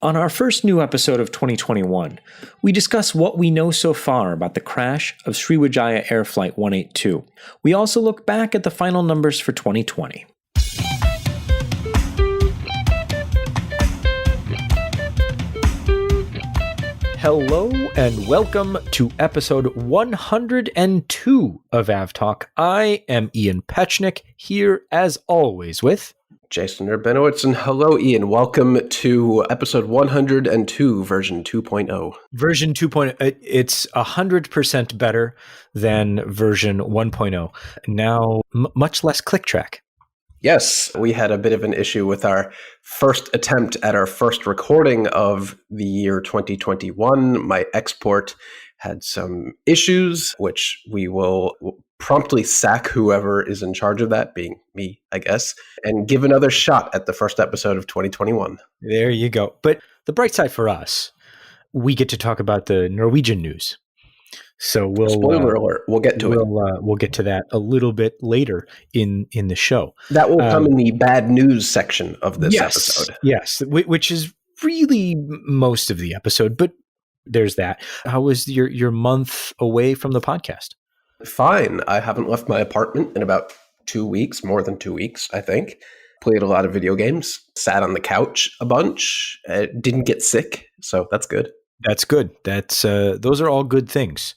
On our first new episode of 2021, we discuss what we know so far about the crash of Sriwijaya Air Flight 182. We also look back at the final numbers for 2020. Hello and welcome to episode 102 of AvTalk. I am Ian Petchnick, here as always with Jason Rabinowitz, and hello, Ian. Welcome to episode 102, version 2.0. Version 2.0. It's 100% better than version 1.0. Now, much less click track. Yes, we had a bit of an issue with our first attempt at our first recording of the year 2021. My export had some issues, which we will promptly sack whoever is in charge of that, being me, I guess, and give another shot at the first episode of 2021. There you go. But the bright side for us, we get to talk about the Norwegian news. So spoiler alert, we'll get to it. We'll get to that a little bit later in the show. That will come in the bad news section of this episode. Yes, which is really most of the episode, but there's that. How was your month away from the podcast? Fine. I haven't left my apartment in about 2 weeks, more than 2 weeks, I think. Played a lot of video games, sat on the couch a bunch, didn't get sick, so that's good. That's good. That's those are all good things.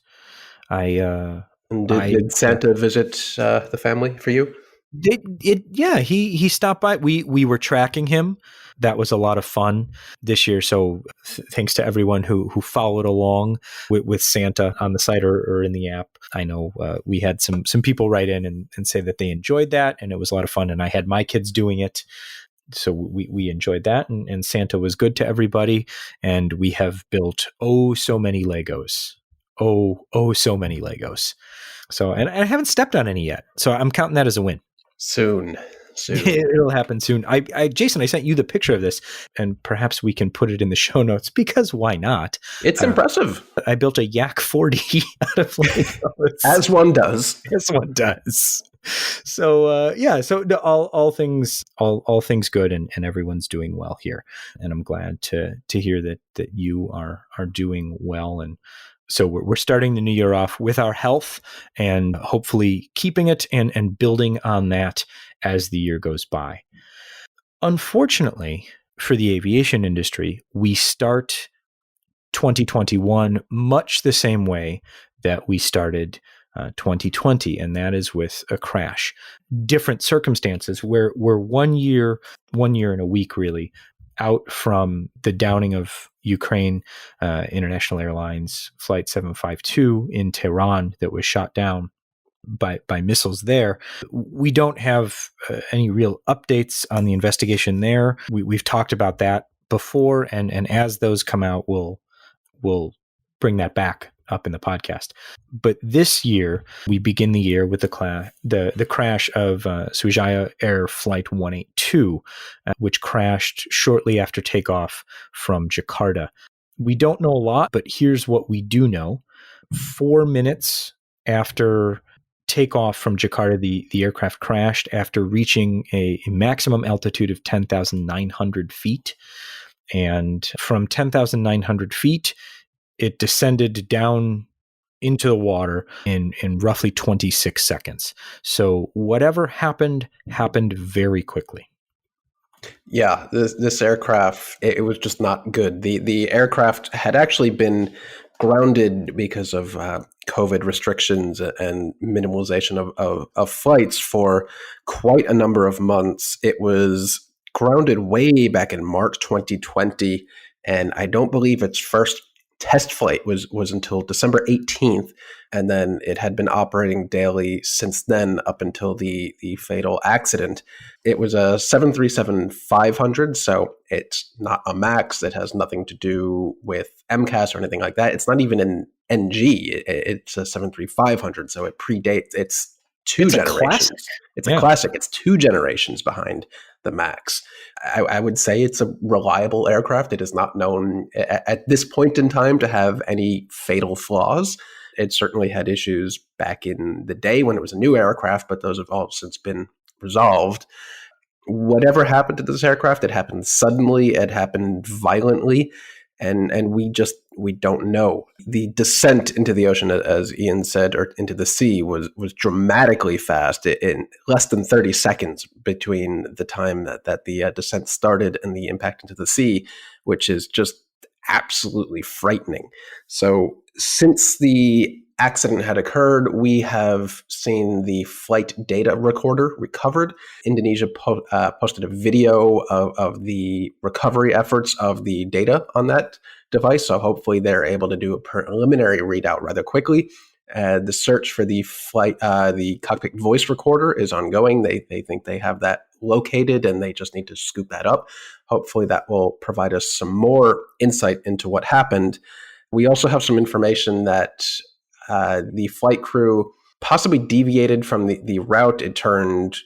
Did Santa visit the family for you? He stopped by. We were tracking him. That was a lot of fun this year. So thanks to everyone who followed along with Santa on the site or in the app. I know we had some people write in and say that they enjoyed that, and it was a lot of fun. And I had my kids doing it. So we enjoyed that, and Santa was good to everybody. And we have built so many Legos. So many Legos. So, and I haven't stepped on any yet. So I'm counting that as a win. Soon. It'll happen soon. Jason, I sent you the picture of this, and perhaps we can put it in the show notes because why not? It's impressive. I built a Yak 40 out of Legos. As one does. So so all things good, and everyone's doing well here, and I'm glad to hear that you are doing well. And so we're starting the new year off with our health and hopefully keeping it and building on that as the year goes by. Unfortunately, for the aviation industry, we start 2021 much the same way that we started 2020, and that is with a crash. Different circumstances where we're 1 year and a week really out from the downing of Ukraine International Airlines Flight 752 in Tehran that was shot down by missiles there. We don't have any real updates on the investigation there. We've talked about that before, and as those come out, we'll bring that back up in the podcast. But this year, we begin the year with the crash of Sriwijaya Air Flight 182, which crashed shortly after takeoff from Jakarta. We don't know a lot, but here's what we do know. 4 minutes after takeoff from Jakarta, the aircraft crashed after reaching a maximum altitude of 10,900 feet. And from 10,900 feet, it descended down into the water in roughly 26 seconds. So whatever happened very quickly. Yeah, this aircraft, it was just not good. The aircraft had actually been grounded because of COVID restrictions and minimalization of flights for quite a number of months. It was grounded way back in March 2020, and I don't believe its first test flight was until December 18th, and then it had been operating daily since then up until the fatal accident. It was a 737-500, so it's not a MAX. It has nothing to do with MCAS or anything like that. It's not even an NG. It's a 737-500, so it predates. It's two generations. It's a classic. It's 2 generations behind the MAX. I would say it's a reliable aircraft. It is not known at this point in time to have any fatal flaws. It certainly had issues back in the day when it was a new aircraft, but those have all since been resolved. whatever happened to this aircraft, it happened suddenly, it happened violently, and we don't know. The descent into the ocean, as Ian said, or into the sea, was dramatically fast. In less than 30 seconds between the time that the descent started and the impact into the sea, which is just absolutely frightening. So since the accident had occurred, we have seen the flight data recorder recovered. Indonesia posted a video of the recovery efforts of the data on that device. So hopefully they're able to do a preliminary readout rather quickly. The search for the cockpit voice recorder is ongoing. They think they have that located and they just need to scoop that up. Hopefully that will provide us some more insight into what happened. We also have some information that the flight crew possibly deviated from the route. It turned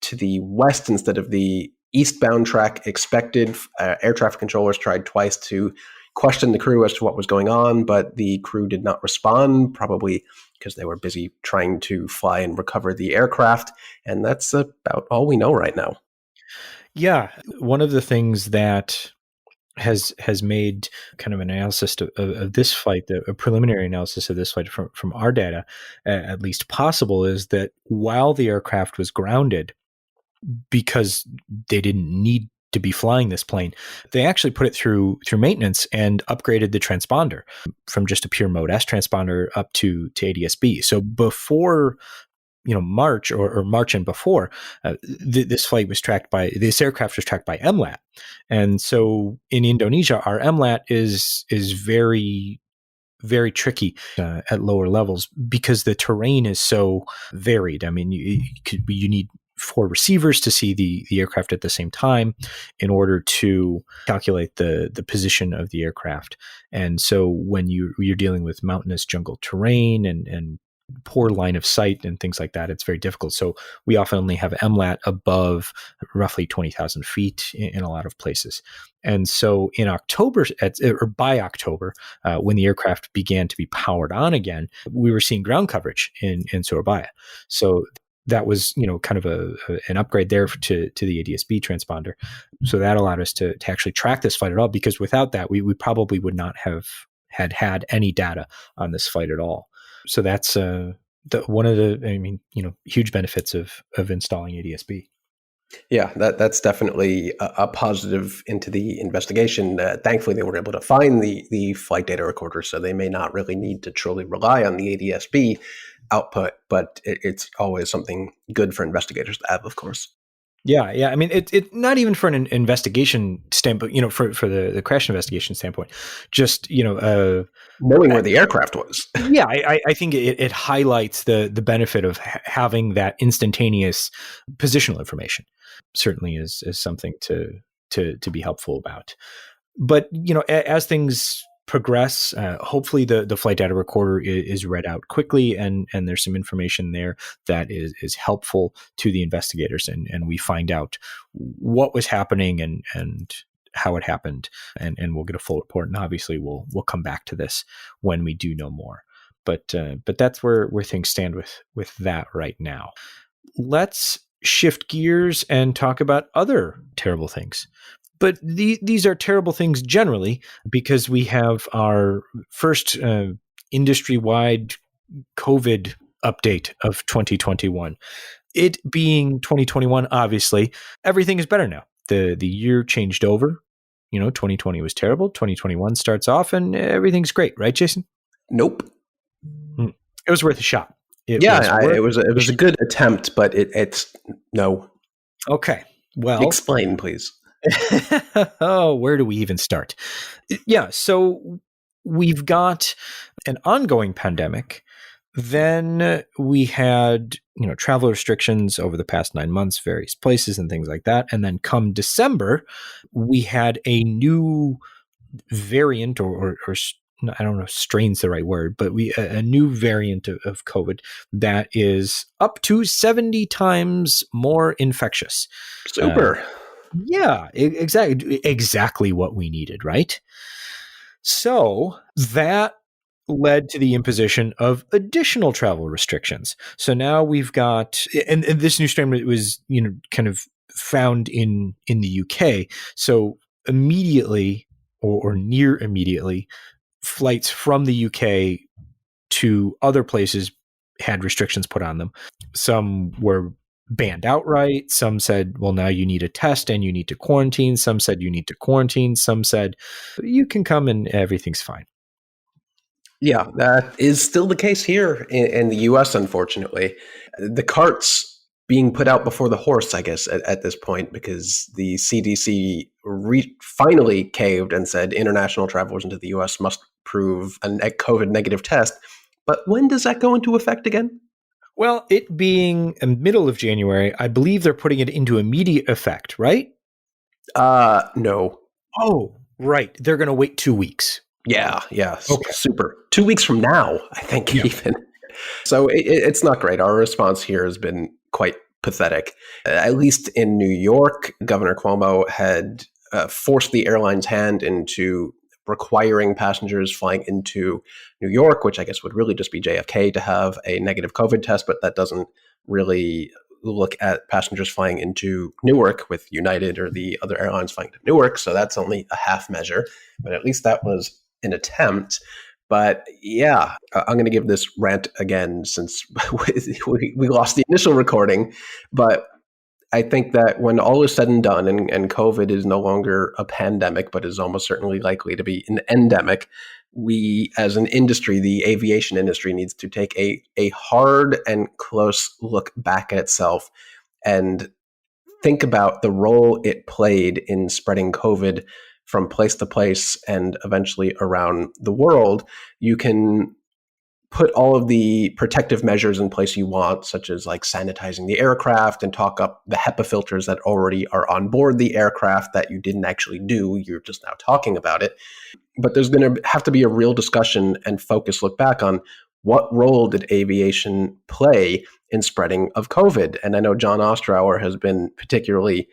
to the west instead of the eastbound track expected. Air traffic controllers tried twice to question the crew as to what was going on, but the crew did not respond, probably because they were busy trying to fly and recover the aircraft. And that's about all we know right now. Yeah, one of the things that has made kind of an analysis of this flight, a preliminary analysis of this flight from our data, at least possible, is that while the aircraft was grounded, because they didn't need to be flying this plane, they actually put it through maintenance and upgraded the transponder from just a pure Mode S transponder up to ADS-B. So before March or March and before, this aircraft was tracked by MLAT. And so in Indonesia, our MLAT is very, very tricky at lower levels because the terrain is so varied. I mean, you need 4 receivers to see the aircraft at the same time in order to calculate the position of the aircraft. And so when you're dealing with mountainous jungle terrain and poor line of sight and things like that, it's very difficult. So we often only have MLAT above roughly 20,000 feet in a lot of places. And so in October, by October, when the aircraft began to be powered on again, we were seeing ground coverage in Surabaya. So that was, kind of an upgrade there to the ADS-B transponder. So that allowed us to actually track this flight at all, because without that, we probably would not have had any data on this flight at all. So that's one of the huge benefits of installing ADS-B. Yeah, that's definitely a positive into the investigation. Thankfully, they were able to find the flight data recorder, so they may not really need to truly rely on the ADS-B output, but it's always something good for investigators to have, of course. Yeah. I mean, it not even for an investigation standpoint, for the crash investigation standpoint, just knowing where the aircraft was. Yeah, I think it highlights the benefit of having that instantaneous positional information. Certainly is something to be helpful about. But as things progress, hopefully the flight data recorder is read out quickly, and there's some information there that is helpful to the investigators, and we find out what was happening and how it happened, and we'll get a full report. And obviously we'll come back to this when we do know more. But that's where things stand with that right now. Let's shift gears and talk about other terrible things. But these are terrible things generally, because we have our first industry-wide COVID update of 2021. It being 2021, obviously, everything is better now. The year changed over. 2020 was terrible. 2021 starts off and everything's great, right, Jason? Nope. It was worth a shot. It was a good attempt, but it's no. Okay. Well, explain, please. Oh, where do we even start? Yeah, so we've got an ongoing pandemic. Then we had, travel restrictions over the past 9 months, various places and things like that. And then come December, we had a new variant or I don't know if strain's the right word, but a new variant of COVID that is up to 70 times more infectious. Super. Yeah, exactly what we needed, right? So that led to the imposition of additional travel restrictions. So now we've got, and this new strain was, kind of found in the UK. So immediately or near immediately, flights from the UK to other places had restrictions put on them. Some were banned outright. Some said, well, now you need a test and you need to quarantine. Some said you need to quarantine. Some said you can come and everything's fine. Yeah, that is still the case here in the US, unfortunately. The cart's being put out before the horse, I guess, at this point, because the CDC finally caved and said international travelers into the US must prove a COVID negative test. But when does that go into effect again? Well, it being the middle of January, I believe they're putting it into immediate effect, right? No. Oh, right. They're going to wait 2 weeks. Yeah. Okay. Super. 2 weeks from now, I think, even. So it's not great. Our response here has been quite pathetic. At least in New York, Governor Cuomo had forced the airline's hand into requiring passengers flying into New York, which I guess would really just be JFK, to have a negative COVID test, but that doesn't really look at passengers flying into Newark with United or the other airlines flying to Newark. So that's only a half measure, but at least that was an attempt. But yeah, I'm going to give this rant again since we lost the initial recording. But I think that when all is said and done, and COVID is no longer a pandemic, but is almost certainly likely to be an endemic, we as an industry, the aviation industry, needs to take a hard and close look back at itself and think about the role it played in spreading COVID from place to place and eventually around the world. You can put all of the protective measures in place you want, such as like sanitizing the aircraft, and talk up the HEPA filters that already are on board the aircraft that you didn't actually do. You're just now talking about it. But there's going to have to be a real discussion and focus look back on what role did aviation play in spreading of COVID. And I know John Ostrower has been particularly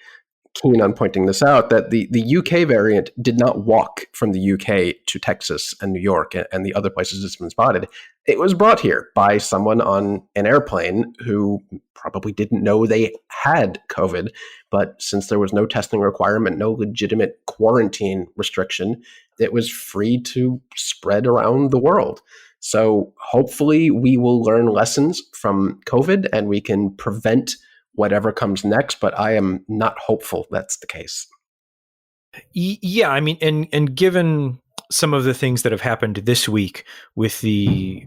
keen on pointing this out, that the UK variant did not walk from the UK to Texas and New York and the other places it's been spotted. It was brought here by someone on an airplane who probably didn't know they had COVID. But since there was no testing requirement, no legitimate quarantine restriction, it was free to spread around the world. So hopefully we will learn lessons from COVID and we can prevent whatever comes next, but I am not hopeful that's the case. Yeah, I mean, and given some of the things that have happened this week with the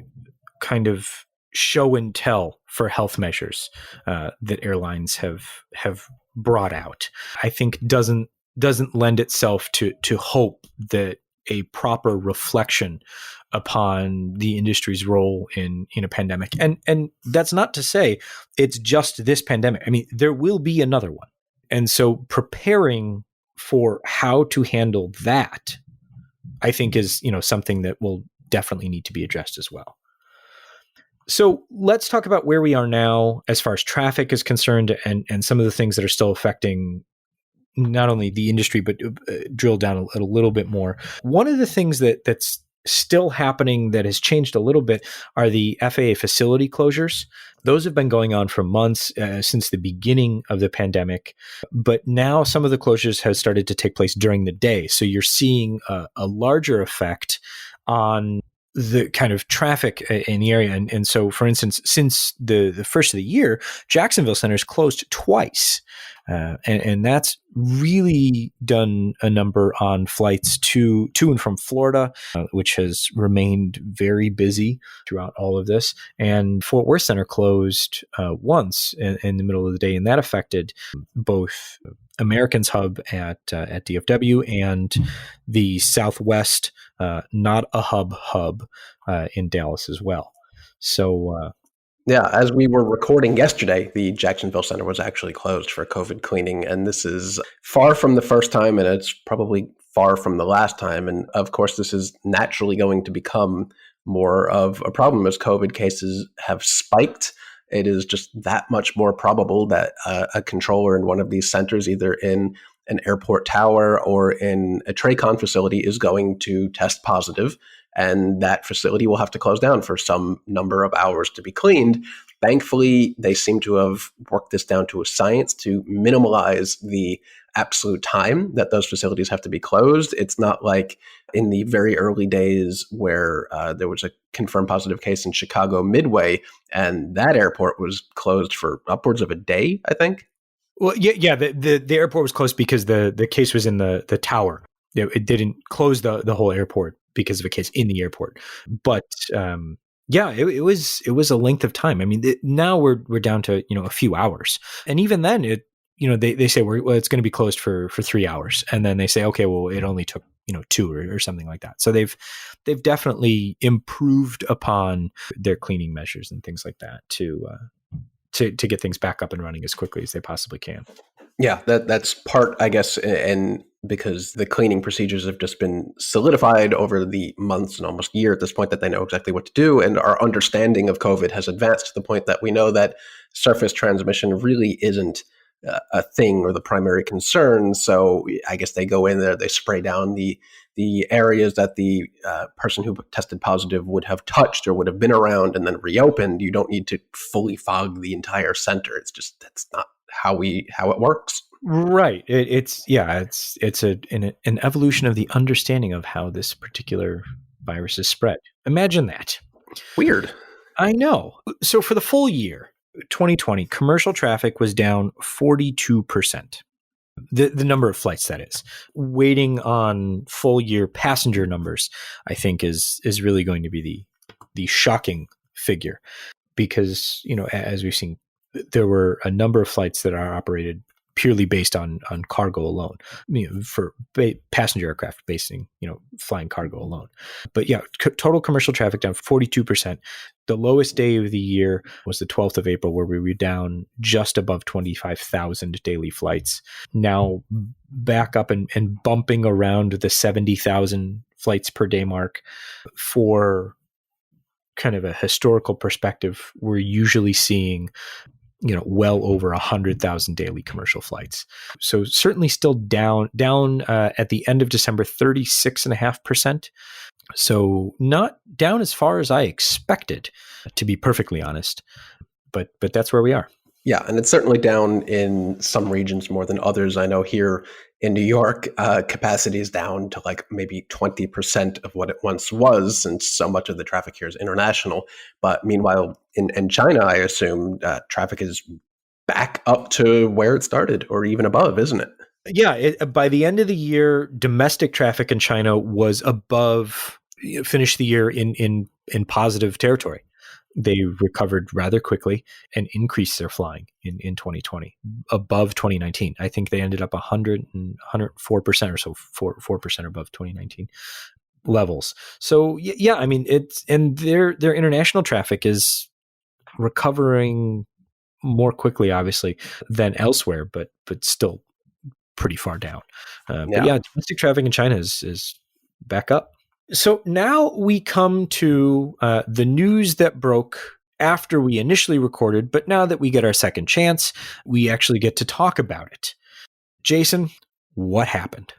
kind of show and tell for health measures that airlines have brought out, I think doesn't lend itself to hope that a proper reflection upon the industry's role in a pandemic. And that's not to say it's just this pandemic. I mean, there will be another one. And so preparing for how to handle that, I think is, something that will definitely need to be addressed as well. So let's talk about where we are now as far as traffic is concerned and some of the things that are still affecting not only the industry, but drill down a little bit more. One of the things that's still happening that has changed a little bit are the FAA facility closures. Those have been going on for months since the beginning of the pandemic, but now some of the closures have started to take place during the day. So you're seeing a larger effect on the kind of traffic in the area. And so, for instance, since the first of the year, Jacksonville Center is closed twice. And that's really done a number on flights to and from Florida, which has remained very busy throughout all of this. And Fort Worth Center closed once in the middle of the day, and that affected both Americans Hub at DFW and the Southwest Not a Hub in Dallas as well. So yeah, as we were recording yesterday, the Jacksonville Center was actually closed for COVID cleaning. And this is far from the first time, and it's probably far from the last time. And of course, this is naturally going to become more of a problem as COVID cases have spiked. It is just that much more probable that a controller in one of these centers, either in an airport tower or in a TRACON facility, is going to test positive. And that facility will have to close down for some number of hours to be cleaned. Thankfully, they seem to have worked this down to a science to minimize the absolute time that those facilities have to be closed. It's not like in the very early days where there was a confirmed positive case in Chicago Midway, and that airport was closed for upwards of a day, I think. Well, yeah. The airport was closed because the case was in the tower. It didn't close the whole airport because of a case in the airport. But yeah, it was a length of time. I mean, now we're down to a few hours, and even then, they say it's going to be closed for 3 hours, and then they say, okay, well, it only took 2 or something like that. So they've definitely improved upon their cleaning measures and things like that to get things back up and running as quickly as they possibly can. Yeah, that's part, I guess, and because the cleaning procedures have just been solidified over the months and almost year at this point that they know exactly what to do, and our understanding of COVID has advanced to the point that we know that surface transmission really isn't a thing or the primary concern. So I guess they go in there, they spray down the areas that the person who tested positive would have touched or would have been around, and then reopened. You don't need to fully fog the entire center. It's just that's not how it works. Right. It's an evolution of the understanding of how this particular virus is spread. Imagine that. Weird. I know. So for the full year, 2020, commercial traffic was down 42%. The number of flights, that is. Waiting on full year passenger numbers, I think is really going to be the shocking figure, because as we've seen, there were a number of flights that are operated purely based on cargo alone, for passenger aircraft flying cargo alone. But yeah, total commercial traffic down 42%. The lowest day of the year was the 12th of April, where we were down just above 25,000 daily flights. Now back up and bumping around the 70,000 flights per day mark. For kind of a historical perspective, we're usually seeing well over 100,000 daily commercial flights. So certainly still down at the end of December, 36.5%. So not down as far as I expected, to be perfectly honest. But that's where we are. Yeah, and it's certainly down in some regions more than others. I know here in New York, capacity is down to like maybe 20% of what it once was, since so much of the traffic here is international. But meanwhile, in China, I assume traffic is back up to where it started, or even above, isn't it? Yeah, by the end of the year, domestic traffic in China was above, finished the year in positive territory. They recovered rather quickly and increased their flying in 2020 above 2019. I think they ended up 104% or so, 4% above 2019 levels. So yeah, I mean, and their international traffic is recovering more quickly, obviously, than elsewhere, but still pretty far down. But yeah, domestic traffic in China is back up. So now we come to the news that broke after we initially recorded, but now that we get our second chance, we actually get to talk about it. Jason, what happened?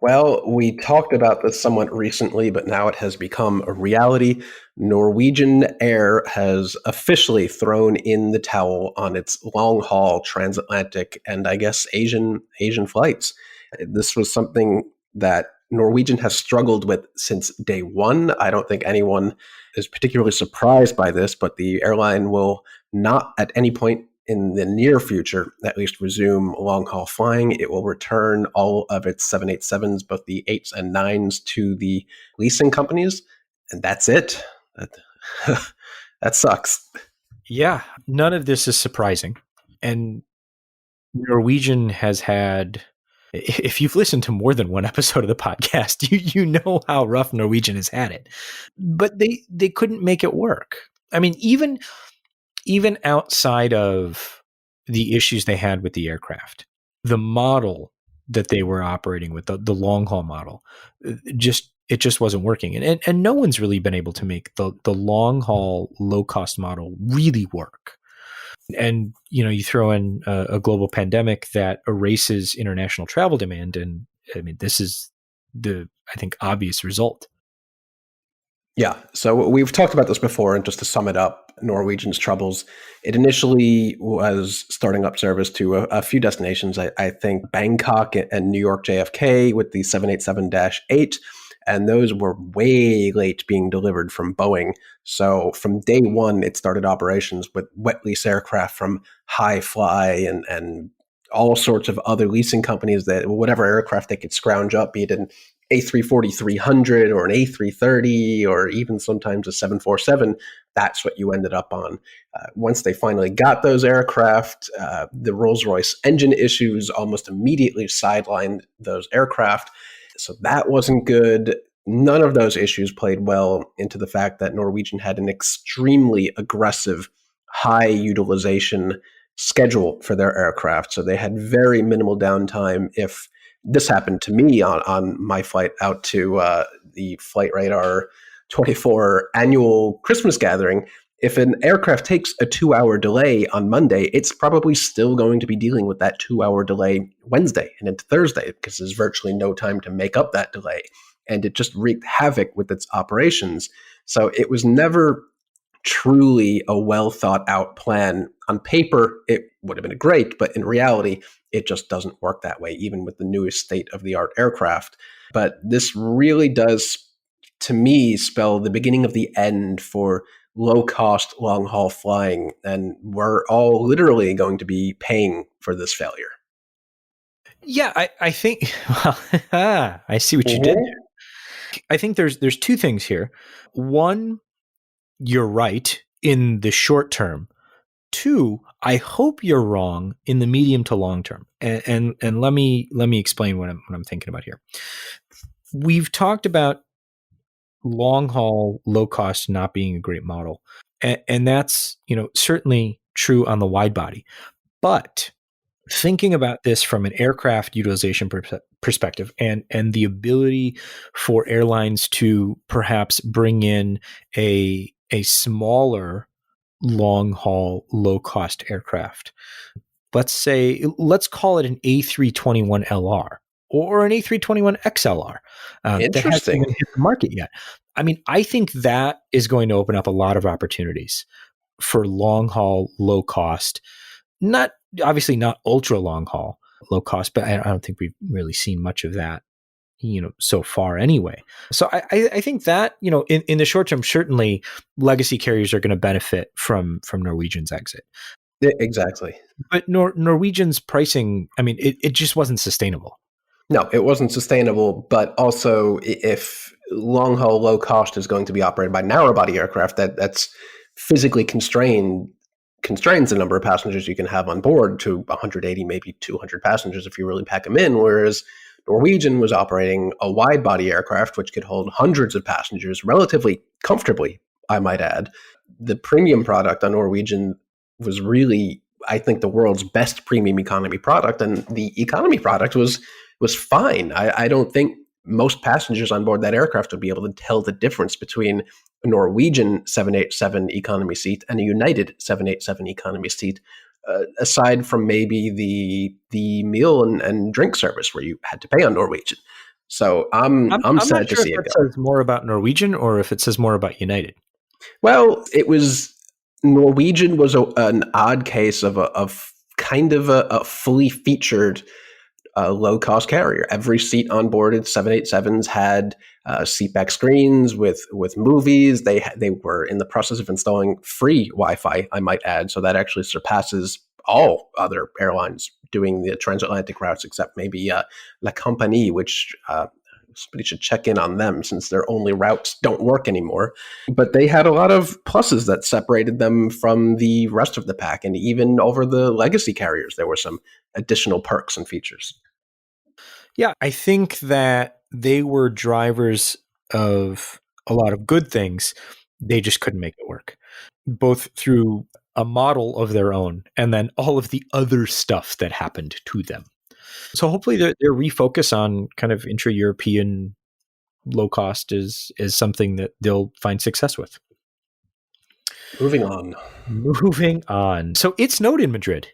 Well, we talked about this somewhat recently, but now it has become a reality. Norwegian Air has officially thrown in the towel on its long-haul transatlantic and I guess Asian flights. This was something that Norwegian has struggled with since day one. I don't think anyone is particularly surprised by this, but the airline will not at any point in the near future, at least, resume long-haul flying. It will return all of its 787s, both the 8s and 9s, to the leasing companies, and that's it. That sucks. Yeah, none of this is surprising. And Norwegian has had, if you've listened to more than one episode of the podcast, you know how rough Norwegian has had it. But they couldn't make it work. I mean, even outside of the issues they had with the aircraft, the model that they were operating with, the long haul model, it just wasn't working. And no one's really been able to make the long haul low cost model really work. And you throw in a global pandemic that erases international travel demand, and I mean, this is the, I think, obvious result. Yeah. So we've talked about this before, and just to sum it up, Norwegian's troubles. It initially was starting up service to a few destinations. I think Bangkok and New York JFK with the 787-8, and those were way late being delivered from Boeing. So from day one, it started operations with wet lease aircraft from High Fly and all sorts of other leasing companies that whatever aircraft they could scrounge up, be it an A340-300 or an A330 or even sometimes a 747, that's what you ended up on. Once they finally got those aircraft, the Rolls-Royce engine issues almost immediately sidelined those aircraft. So that wasn't good. None of those issues played well into the fact that Norwegian had an extremely aggressive, high utilization schedule for their aircraft. So they had very minimal downtime. If this happened to me on my flight out to the Flight Radar 24 annual Christmas gathering. If an aircraft takes a 2-hour delay on Monday, it's probably still going to be dealing with that 2-hour delay Wednesday and into Thursday because there's virtually no time to make up that delay. And it just wreaked havoc with its operations. So it was never truly a well thought out plan. On paper, it would have been great, but in reality, it just doesn't work that way, even with the newest state of the art aircraft. But this really does, to me, spell the beginning of the end for low cost, long haul flying. And we're all literally going to be paying for this failure. Yeah, I think. Well, I see what you did there. I think there's two things here. One, you're right in the short term. Two, I hope you're wrong in the medium to long term. And let me explain what I'm thinking about here. We've talked about long haul, low cost not being a great model, and that's certainly true on the wide body. But thinking about this from an aircraft utilization perspective and the ability for airlines to perhaps bring in a smaller long haul low cost aircraft, let's call it an A321LR or an A321XLR that hasn't Interesting. even hit the market yet. I mean, I think that is going to open up a lot of opportunities for long haul low cost, not obviously not ultra long haul low cost, but I don't think we've really seen much of that so far anyway. So I think that in the short term, certainly legacy carriers are going to benefit from Norwegian's exit. Exactly. But Norwegian's pricing, I mean, it just wasn't sustainable. No, it wasn't sustainable, but also if long haul low cost is going to be operated by narrow body aircraft, that's physically constrains the number of passengers you can have on board to 180, maybe 200 passengers if you really pack them in. Whereas Norwegian was operating a wide body aircraft, which could hold hundreds of passengers relatively comfortably, I might add. The premium product on Norwegian was really, I think, the world's best premium economy product, and the economy product was fine. I don't think most passengers on board that aircraft would be able to tell the difference between a Norwegian 787 economy seat and a United 787 economy seat, aside from maybe the meal and drink service where you had to pay on Norwegian. So I'm I'm not sad to sure if see it that go. says more about Norwegian or if it says more about United. Well, it was Norwegian was an odd case of a fully featured low cost carrier. Every seat on board at 787s had seatback screens with movies. They were in the process of installing free Wi-Fi, I might add. So that actually surpasses all other airlines doing the transatlantic routes, except maybe La Compagnie, which somebody should check in on them since their only routes don't work anymore. But they had a lot of pluses that separated them from the rest of the pack. And even over the legacy carriers, there were some additional perks and features. Yeah, I think that they were drivers of a lot of good things. They just couldn't make it work, both through a model of their own and then all of the other stuff that happened to them. So hopefully their refocus on kind of intra-European low cost is something that they'll find success with. Moving on. Moving on. So it snowed in Madrid.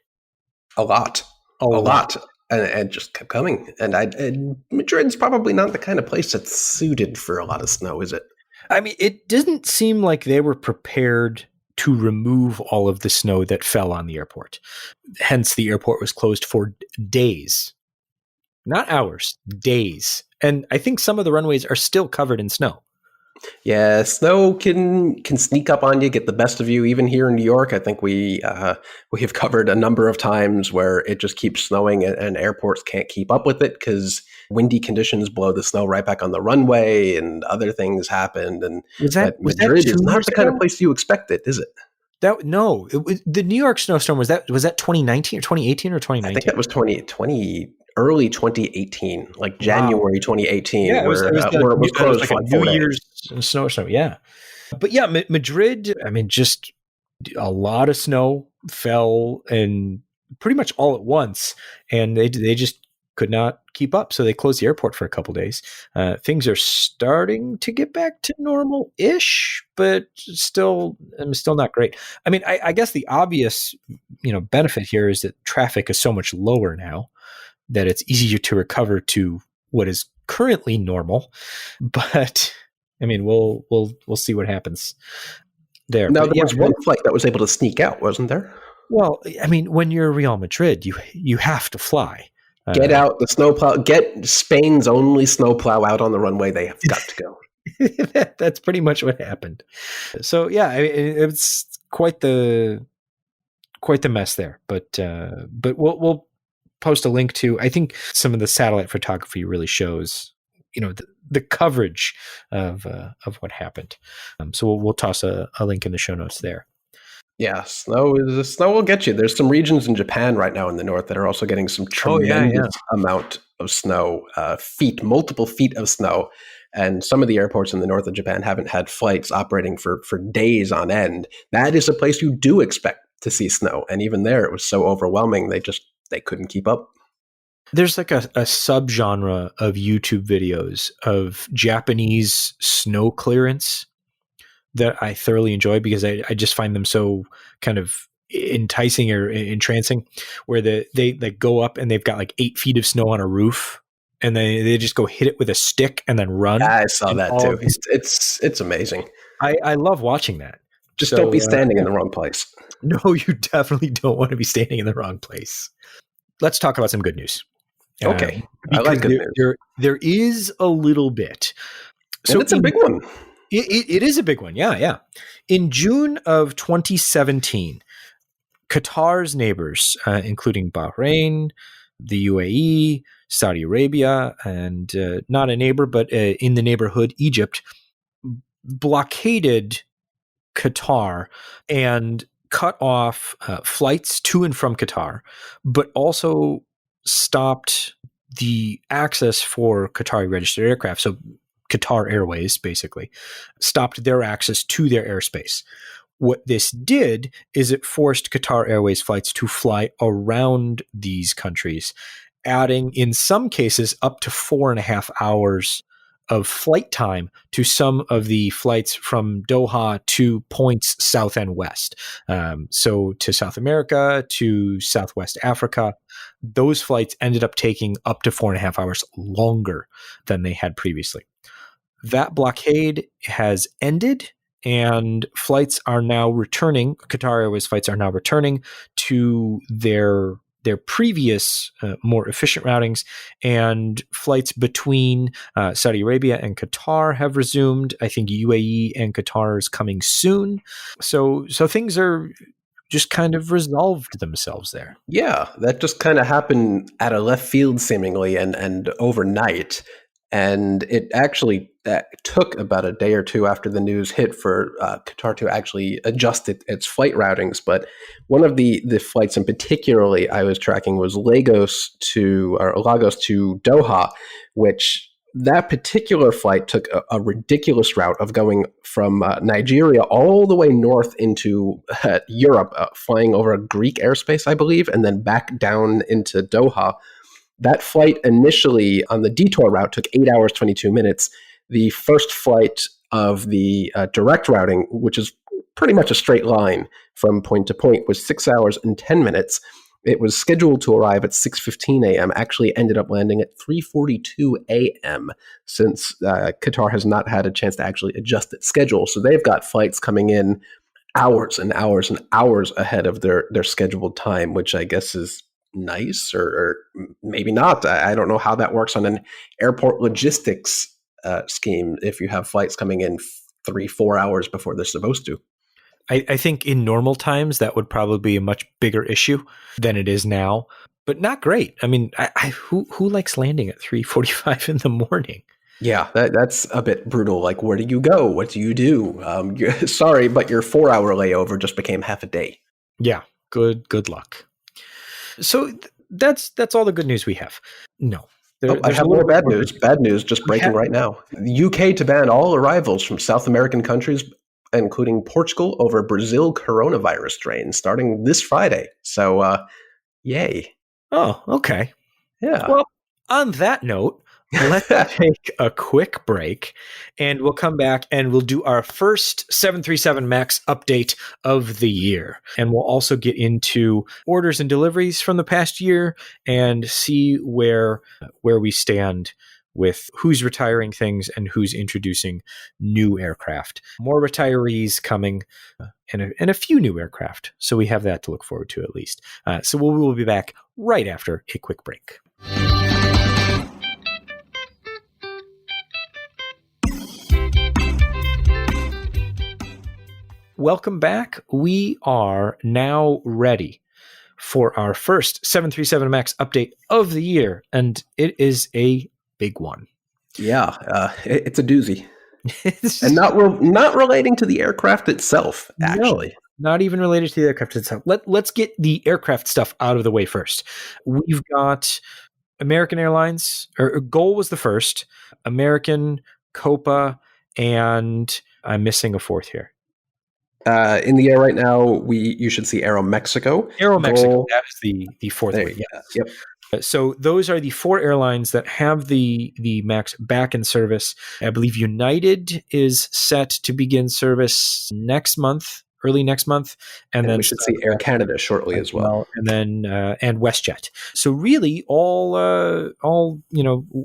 A lot. A A lot. lot. And just kept coming. And Madrid's probably not the kind of place that's suited for a lot of snow, is it? I mean, it didn't seem like they were prepared to remove all of the snow that fell on the airport. Hence, the airport was closed for days, not hours, days. And I think some of the runways are still covered in snow. Yeah, snow can sneak up on you, get the best of you. Even here in New York, I think we have covered a number of times where it just keeps snowing and airports can't keep up with it because windy conditions blow the snow right back on the runway and other things happened. And but Was that Madrid is not 2 years the kind of ago? place you expect it, is it? That no, the New York snowstorm was that 2019 or 2018 or I think 2019? that was 2020, early 2018, like Wow. January 2018, Yeah, where it was it was closed like for a like New 4 days. Year's snowstorm. Yeah. But yeah, Madrid, I mean, just a lot of snow fell and pretty much all at once, and they just could not keep up, so they closed the airport for a couple days. Things are starting to get back to normal-ish, but still not great. I mean, I guess the obvious benefit here is that traffic is so much lower now that it's easier to recover to what is currently normal. But I mean, we'll see what happens there. Now, But there yeah, was one flight that was able to sneak out, wasn't there? well, I mean, when you're Real Madrid, you have to fly. Get Uh, out the snowplow. Get Spain's only snowplow out on the runway. They have got to go. that's pretty much what happened. So yeah, it's quite the mess there. But we'll post a link to. I think some of the satellite photography really shows the coverage of what happened. So we'll toss a link in the show notes there. Yeah, snow will get you. There's some regions in Japan right now in the north that are also getting some Oh yeah, tremendous amount of snow, multiple feet of snow. And some of the airports in the north of Japan haven't had flights operating for days on end. That is a place you do expect to see snow. And even there, it was so overwhelming, they couldn't keep up. There's like a subgenre of YouTube videos of Japanese snow clearance that I thoroughly enjoy because I just find them so kind of enticing or entrancing, where they go up and they've got like 8 feet of snow on a roof, and they just go hit it with a stick and then run. I saw And that all too. of this, It's amazing. I love watching that. Just don't be So standing in the wrong place. no, you definitely don't want to be standing in the wrong place. Let's talk about some good news. Okay, I like Because good news, there is a little bit. and So it's a big one. it is a big one. Yeah, yeah. In June of 2017, Qatar's neighbors, including Bahrain, the UAE, Saudi Arabia, and not a neighbor, but in the neighborhood, Egypt, blockaded Qatar and cut off flights to and from Qatar, but also stopped the access for Qatari registered aircraft. So Qatar Airways basically stopped their access to their airspace. What this did is it forced Qatar Airways flights to fly around these countries, adding in some cases up to 4.5 hours of flight time to some of the flights from Doha to points south and west. So to South America, to Southwest Africa, those flights ended up taking up to 4.5 hours longer than they had previously. That blockade has ended, and flights are now returning. Qatar Airways flights are now returning to their previous more efficient routings, and flights between Saudi Arabia and Qatar have resumed. I think UAE and Qatar is coming soon. So things are just kind of resolved themselves there. Yeah, that just kind of happened out of left field, seemingly, and overnight. And it actually took about a day or two after the news hit for Qatar to actually adjust its flight routings. But one of the flights in particularly I was tracking was Lagos to Doha, which that particular flight took a ridiculous route of going from Nigeria all the way north into Europe, flying over a Greek airspace, I believe, and then back down into Doha. That flight initially on the detour route took 8 hours, 22 minutes. The first flight of the direct routing, which is pretty much a straight line from point to point, was 6 hours and 10 minutes. It was scheduled to arrive at 6:15 a.m., actually ended up landing at 3:42 a.m., since Qatar has not had a chance to actually adjust its schedule. So they've got flights coming in hours and hours and hours ahead of their scheduled time, which I guess is nice, or maybe not. I don't know how that works on an airport logistics scheme if you have flights coming in 3-4 hours before they're supposed to. I think in normal times that would probably be a much bigger issue than it is now, but not great. I mean, who likes landing at 3:45 in the morning? Yeah, that's a bit brutal. Like, where do you go? What do you do? Sorry, but your 4-hour layover just became half a day. Yeah, good luck. So that's all the good news we have. No. I have more bad news. Bad news just breaking right now. The UK to ban all arrivals from South American countries, including Portugal, over Brazil coronavirus strain starting this Friday. So, yay. Oh, okay. Yeah. Well, on that note, let's take a quick break, and we'll come back and we'll do our first 737 MAX update of the year. And we'll also get into orders and deliveries from the past year and see where we stand with who's retiring things and who's introducing new aircraft. More retirees coming and a few new aircraft. So we have that to look forward to at least. So we'll be back right after a quick break. Welcome back. We are now ready for our first 737 MAX update of the year, and it is a big one. Yeah, it's a doozy. And not relating to the aircraft itself, actually. No, not even related to the aircraft itself. Let's get the aircraft stuff out of the way first. We've got American Airlines, or GOL was the first, American, Copa, and I'm missing a fourth here. In the air right now, you should see Aeromexico. Aeromexico, that is the fourth one. Yes. Yep. So those are the four airlines that have the MAX back in service. I believe United is set to begin service next month, early next month, and then we should see Air Canada shortly as well, and then and WestJet. So really, all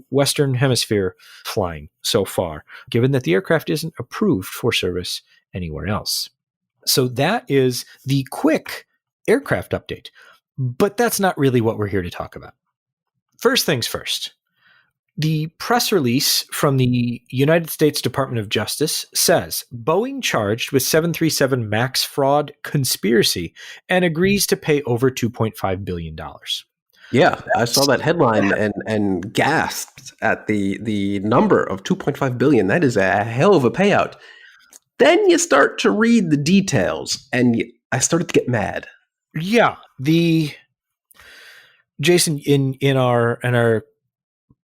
Western Hemisphere flying so far, given that the aircraft isn't approved for service anywhere else. So that is the quick aircraft update, but that's not really what we're here to talk about. First things first, the press release from the United States Department of Justice says Boeing charged with 737 MAX fraud conspiracy and agrees to pay over $2.5 billion. Yeah, I saw that headline and gasped at the number of $2.5 billion. That is a hell of a payout. Then you start to read the details, and I started to get mad. Yeah, Jason, in our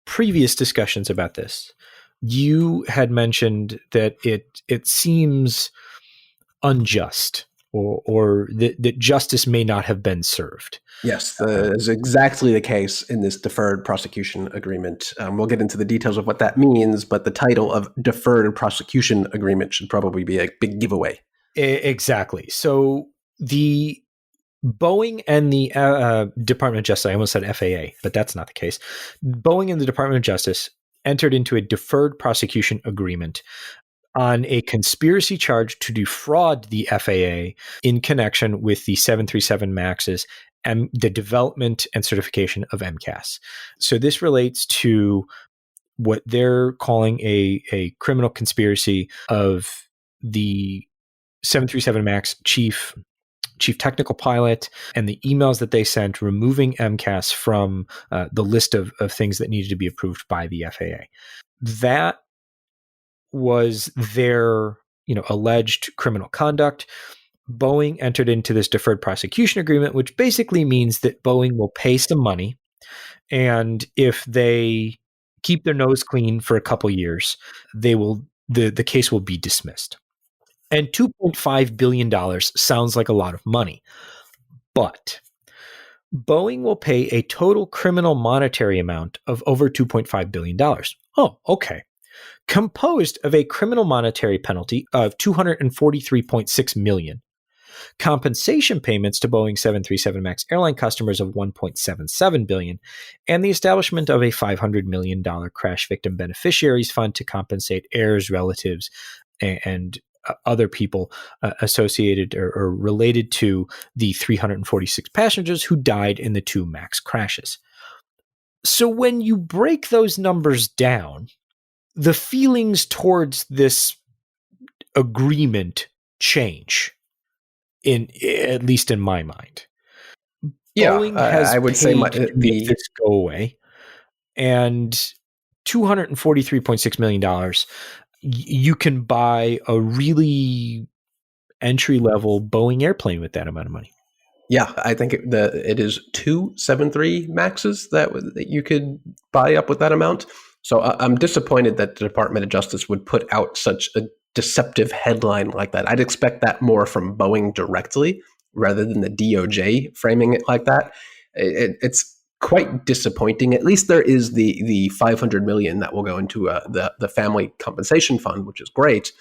previous discussions about this, you had mentioned that it seems unjust, or that justice may not have been served. Yes, that is exactly the case in this deferred prosecution agreement. We'll get into the details of what that means, but the title of deferred prosecution agreement should probably be a big giveaway. Exactly. So the Boeing and the Department of Justice, I almost said FAA, but that's not the case. Boeing and the Department of Justice entered into a deferred prosecution agreement on a conspiracy charge to defraud the FAA in connection with the 737 MAXs and the development and certification of MCAS. So this relates to what they're calling a criminal conspiracy of the 737 MAX chief technical pilot and the emails that they sent removing MCAS from the list of things that needed to be approved by the FAA. That was their alleged criminal conduct. Boeing entered into this deferred prosecution agreement, which basically means that Boeing will pay some money, and if they keep their nose clean for a couple years, the case will be dismissed. And $2.5 billion sounds like a lot of money, but Boeing will pay a total criminal monetary amount of over $2.5 billion. Oh, okay. Composed of a criminal monetary penalty of $243.6 million, compensation payments to Boeing 737 MAX airline customers of $1.77 billion, and the establishment of a $500 million crash victim beneficiaries fund to compensate heirs, relatives, and other people associated or related to the 346 passengers who died in the two MAX crashes. So when you break those numbers down, the feelings towards this agreement change, at least in my mind. Yeah, Boeing has I would say paid to make this go away, and $243.6 million, you can buy a really entry-level Boeing airplane with that amount of money. Yeah, I think it is two 737 Maxes that you could buy up with that amount. So I'm disappointed that the Department of Justice would put out such a deceptive headline like that. I'd expect that more from Boeing directly rather than the DOJ framing it like that. It's quite disappointing. At least there is the 500 million that will go into the family compensation fund, which is great.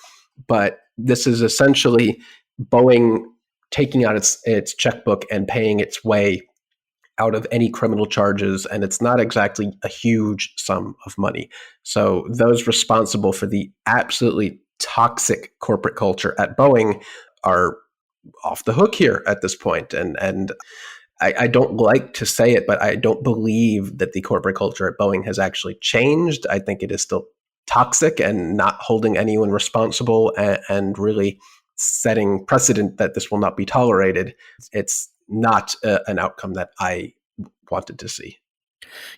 But this is essentially Boeing taking out its checkbook and paying its way out of any criminal charges, and it's not exactly a huge sum of money. So those responsible for the absolutely toxic corporate culture at Boeing are off the hook here at this point. And I don't like to say it, but I don't believe that the corporate culture at Boeing has actually changed. I think it is still toxic and not holding anyone responsible and really setting precedent that this will not be tolerated. It's not an outcome that I wanted to see.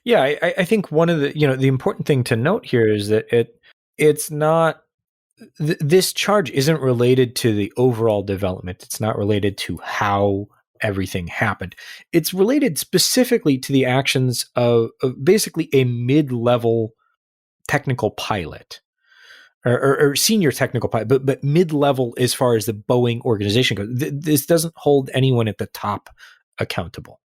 Yeah, I think one of the important thing to note here is that it's not this charge isn't related to the overall development. It's not related to how everything happened. It's related specifically to the actions of basically a mid-level technical pilot. Or senior technical pilot, but mid-level as far as the Boeing organization goes. This doesn't hold anyone at the top accountable.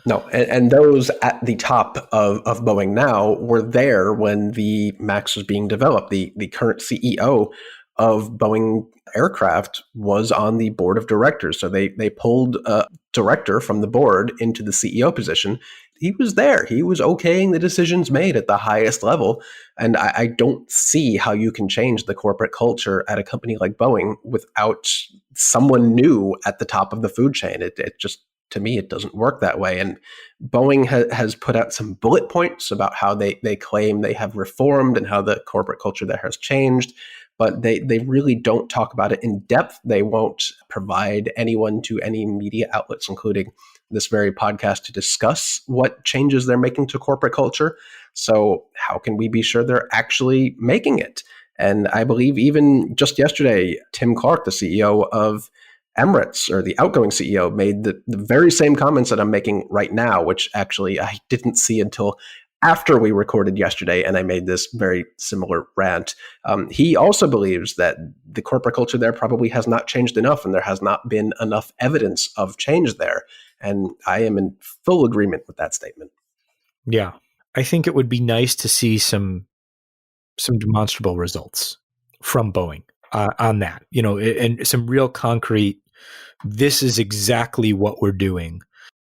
No, and those at the top of Boeing now were there when the MAX was being developed. The current CEO of Boeing Aircraft was on the board of directors. So they pulled a director from the board into the CEO position. He was there. He was okaying the decisions made at the highest level. And I don't see how you can change the corporate culture at a company like Boeing without someone new at the top of the food chain. It just, to me, it doesn't work that way. And Boeing has put out some bullet points about how they claim they have reformed and how the corporate culture there has changed. But they really don't talk about it in depth. They won't provide anyone to any media outlets, including this very podcast, to discuss what changes they're making to corporate culture. So how can we be sure they're actually making it? And I believe even just yesterday, Tim Clark, the CEO of Emirates, or the outgoing CEO, made the very same comments that I'm making right now, which actually I didn't see until after we recorded yesterday, and I made this very similar rant. He also believes that the corporate culture there probably has not changed enough, and there has not been enough evidence of change there. And I am in full agreement with that statement. Yeah, I think it would be nice to see some demonstrable results from Boeing on that, and some real concrete. This is exactly what we're doing,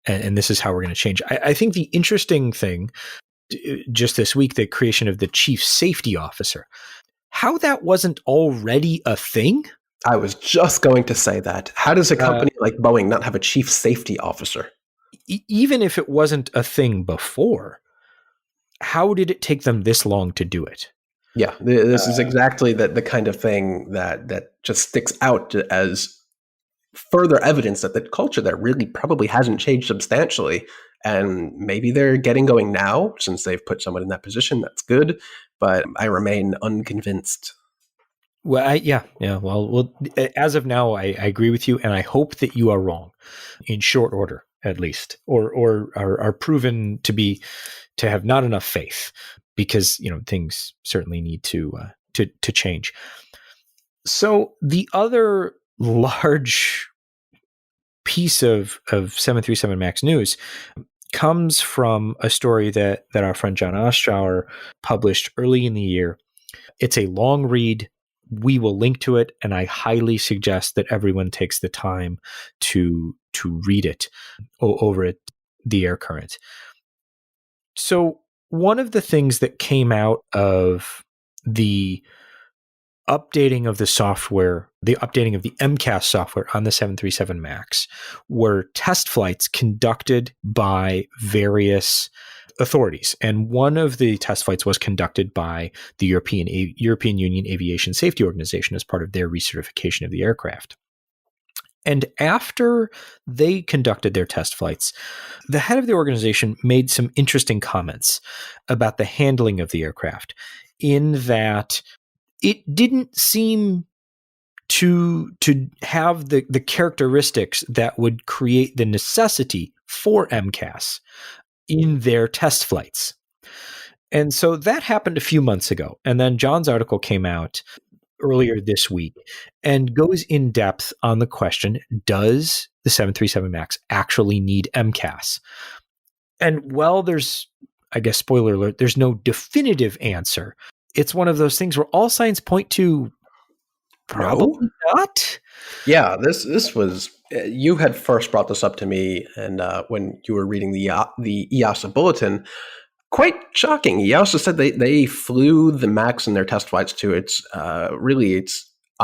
and this is how we're going to change. I think the interesting thing, just this week, the creation of the chief safety officer, how that wasn't already a thing. I was just going to say that. How does a company like Boeing not have a chief safety officer? Even if it wasn't a thing before, how did it take them this long to do it? Yeah, this is exactly the kind of thing that just sticks out as further evidence that the culture there really probably hasn't changed substantially. And maybe they're getting going now since they've put someone in that position. That's good, but I remain unconvinced. Well, yeah. Well, as of now, I agree with you, and I hope that you are wrong in short order, at least, or are proven to have not enough faith, because things certainly need to change. So the other large piece of 737 MAX news comes from a story that our friend John Ostrauer published early in the year. It's a long read, we will link to it, and I highly suggest that everyone takes the time to read it over at the Air Current. So one of the things that came out of the updating of the software, the updating of the MCAS software on the 737 MAX, were test flights conducted by various authorities. And one of the test flights was conducted by the European Union Aviation Safety Organization as part of their recertification of the aircraft. And after they conducted their test flights, the head of the organization made some interesting comments about the handling of the aircraft, in that it didn't seem to have the characteristics that would create the necessity for MCAS in their test flights. And so that happened a few months ago. And then John's article came out earlier this week and goes in depth on the question, does the 737 MAX actually need MCAS? And while there's, I guess, spoiler alert, there's no definitive answer, it's one of those things where all signs point to probably not. Yeah, this was, you had first brought this up to me, and when you were reading the EASA bulletin, quite shocking. EASA said they flew the MAX in their test flights to its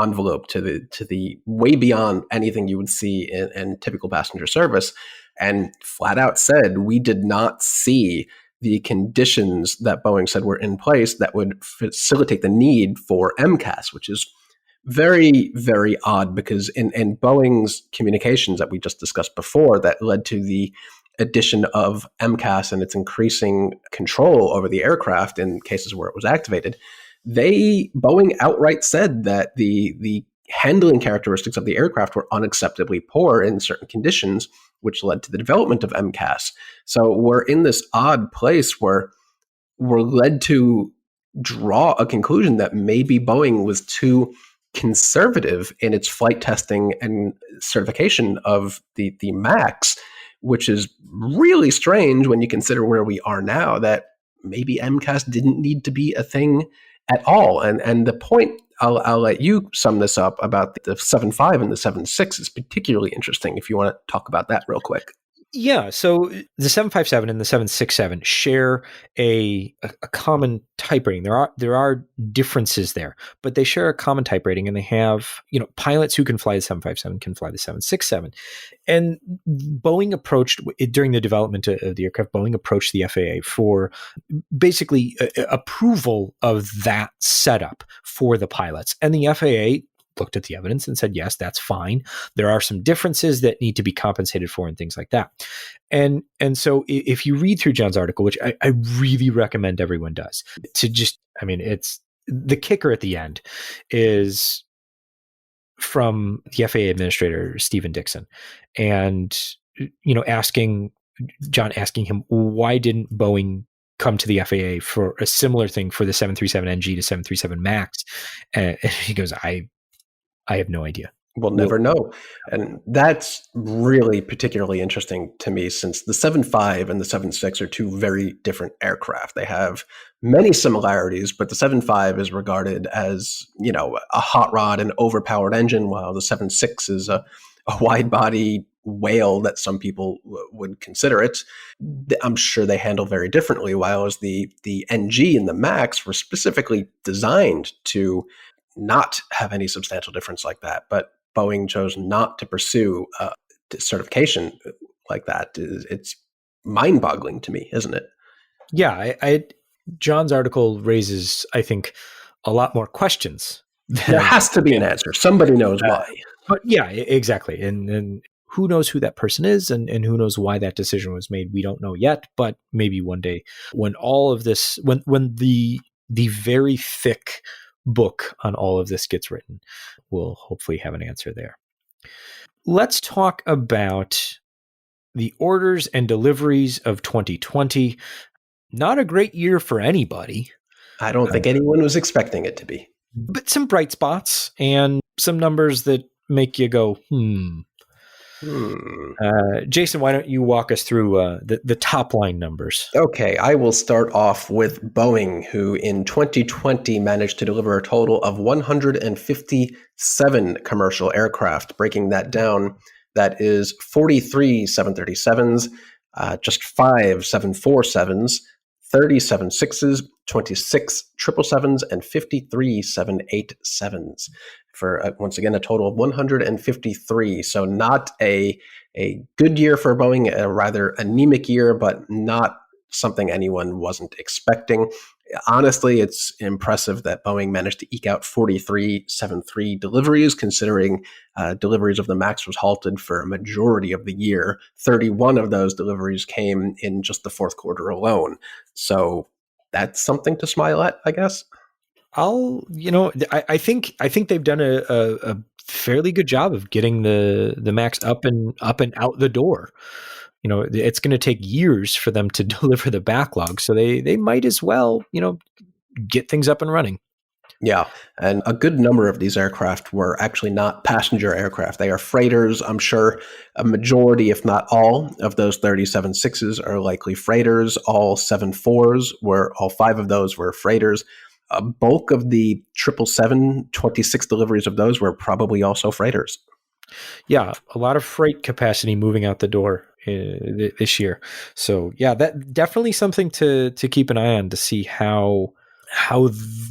envelope, to the way beyond anything you would see in typical passenger service, and flat out said we did not see the conditions that Boeing said were in place that would facilitate the need for MCAS, which is very, very odd, because in Boeing's communications that we just discussed before that led to the addition of MCAS and its increasing control over the aircraft in cases where it was activated, Boeing outright said that the handling characteristics of the aircraft were unacceptably poor in certain conditions, which led to the development of MCAS. So we're in this odd place where we're led to draw a conclusion that maybe Boeing was too conservative in its flight testing and certification of the MAX, which is really strange when you consider where we are now, that maybe MCAS didn't need to be a thing at all. And the point, I'll let you sum this up, about the 7.5 and the 7.6 is particularly interesting, if you want to talk about that real quick. Yeah, so the 757 and the 767 share a common type rating. There are differences there, but they share a common type rating, and they have, pilots who can fly the 757 can fly the 767. And Boeing approached, during the development of the aircraft, Boeing approached the FAA for basically approval of that setup for the pilots. And the FAA looked at the evidence and said, yes, that's fine. There are some differences that need to be compensated for and things like that. And so if you read through John's article, which I really recommend everyone does, to just, it's the kicker at the end is from the FAA administrator, Stephen Dixon, and, asking him, why didn't Boeing come to the FAA for a similar thing for the 737NG to 737 MAX? And he goes, I have no idea. We'll never know. And that's really particularly interesting to me, since the 7.5 and the 7.6 are two very different aircraft. They have many similarities, but the 7.5 is regarded as, a hot rod and overpowered engine, while the 7.6 is a wide body whale that some people would consider it. I'm sure they handle very differently, while the NG and the MAX were specifically designed to not have any substantial difference like that. But Boeing chose not to pursue certification like that. It's mind-boggling to me, isn't it? Yeah, John's article raises, I think, a lot more questions. There has to be an answer. Somebody knows why. But yeah, exactly. And who knows who that person is, and who knows why that decision was made? We don't know yet, but maybe one day, when all of this, when the very thick book on all of this gets written, we'll hopefully have an answer there. Let's talk about the orders and deliveries of 2020. Not a great year for anybody. I don't think anyone was expecting it to be. But some bright spots and some numbers that make you go, Hmm. Jason, why don't you walk us through the top line numbers? Okay, I will start off with Boeing, who in 2020 managed to deliver a total of 157 commercial aircraft. Breaking that down, that is 43 737s, just 5 747s, 37 sixes, 26 777s, and 53 787s. For once again, a total of 153. So, not a good year for Boeing, a rather anemic year, but not something anyone wasn't expecting. Honestly, it's impressive that Boeing managed to eke out 43 737 deliveries, considering deliveries of the MAX was halted for a majority of the year. 31 of those deliveries came in just the fourth quarter alone. So that's something to smile at, I guess. I think they've done a fairly good job of getting the Max up and out the door. It's going to take years for them to deliver the backlog, so they might as well, get things up and running. Yeah, and a good number of these aircraft were actually not passenger aircraft. They are freighters. I'm sure a majority, if not all, of those 37 sixes are likely freighters. All 74s were, all five of those were freighters. A bulk of the 777, 26 deliveries of those were probably also freighters. Yeah, a lot of freight capacity moving out the door this year. So yeah, that definitely something to keep an eye on to see how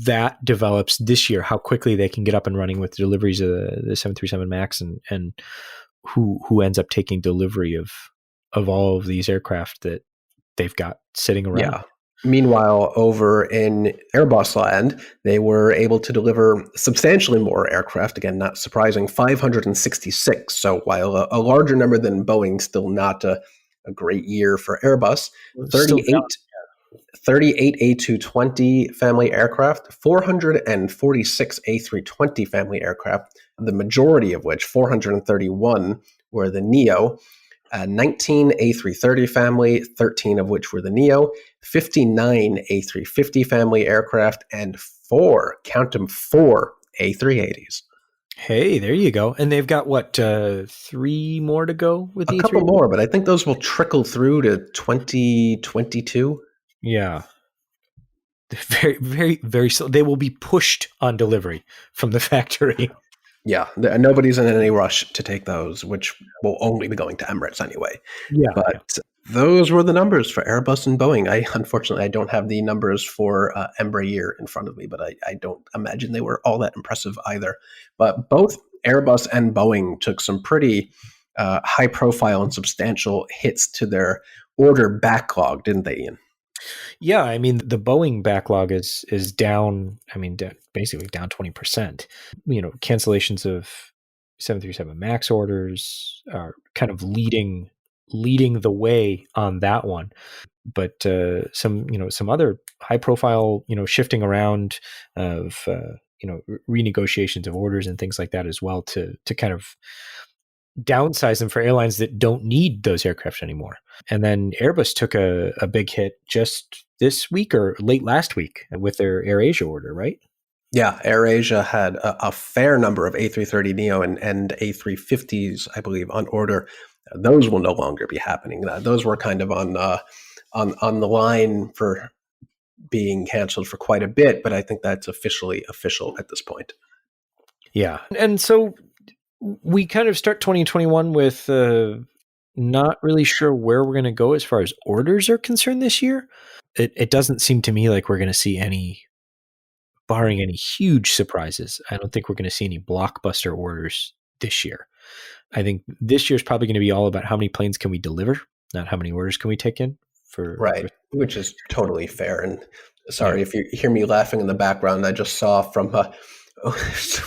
that develops this year, how quickly they can get up and running with deliveries of the 737 Max, and who ends up taking delivery of all of these aircraft that they've got sitting around. Yeah. Meanwhile, over in Airbus land, they were able to deliver substantially more aircraft. Again, not surprising, 566. So while a larger number than Boeing, still not a great year for Airbus. Still down. 38, 38 A220 family aircraft, 446 A320 family aircraft, the majority of which, 431, were the Neo, 19 A330 family, 13 of which were the Neo, 59 A350 family aircraft, and four, count them, four A380s. Hey, there you go. And they've got what, three more to go with A the couple A380? more, but I think those will trickle through to 2022. Yeah. Very, very, very slow. They will be pushed on delivery from the factory. Yeah, nobody's in any rush to take those, which will only be going to Emirates anyway. Yeah, yeah. But those were the numbers for Airbus and Boeing. Unfortunately, I don't have the numbers for Embraer in front of me, but I don't imagine they were all that impressive either. But both Airbus and Boeing took some pretty high profile and substantial hits to their order backlog, didn't they, Ian? Yeah, I mean the Boeing backlog is down. I mean, basically down 20%. Cancellations of 737 Max orders are kind of leading the way on that one. But some other high profile shifting around of renegotiations of orders and things like that as well to kind of downsize them for airlines that don't need those aircraft anymore. And then Airbus took a big hit just this week or late last week with their AirAsia order, right? Yeah, AirAsia had a fair number of A330 Neo and A350s, I believe, on order. Those will no longer be happening. Those were kind of on the line for being canceled for quite a bit, but I think that's officially official at this point. Yeah. And so we kind of start 2021 with not really sure where we're going to go as far as orders are concerned this year. It doesn't seem to me like we're going to see any, barring any huge surprises. I don't think we're going to see any blockbuster orders this year. I think this year is probably going to be all about how many planes can we deliver, not how many orders can we take in for Right, which is totally fair. And yeah. sorry if you hear me laughing in the background. I just saw from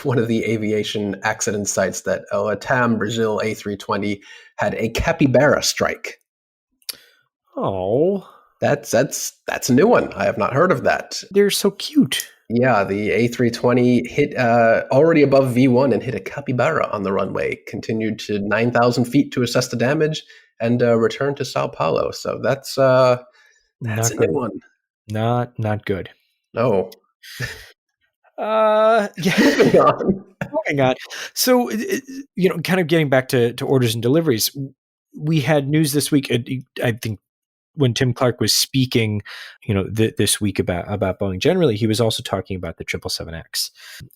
one of the aviation accident sites that a TAM Brazil A320 had a capybara strike. Oh, That's a new one. I have not heard of that. they're so cute. Yeah, the A320 hit already above V1 and hit a capybara on the runway, continued to 9,000 feet to assess the damage, and returned to Sao Paulo. So that's Not a new great. one. Not good. No. Yeah. Moving on. Moving on. So, kind of getting back to orders and deliveries, we had news this week. I think when Tim Clark was speaking, this week about Boeing generally, he was also talking about the 777X.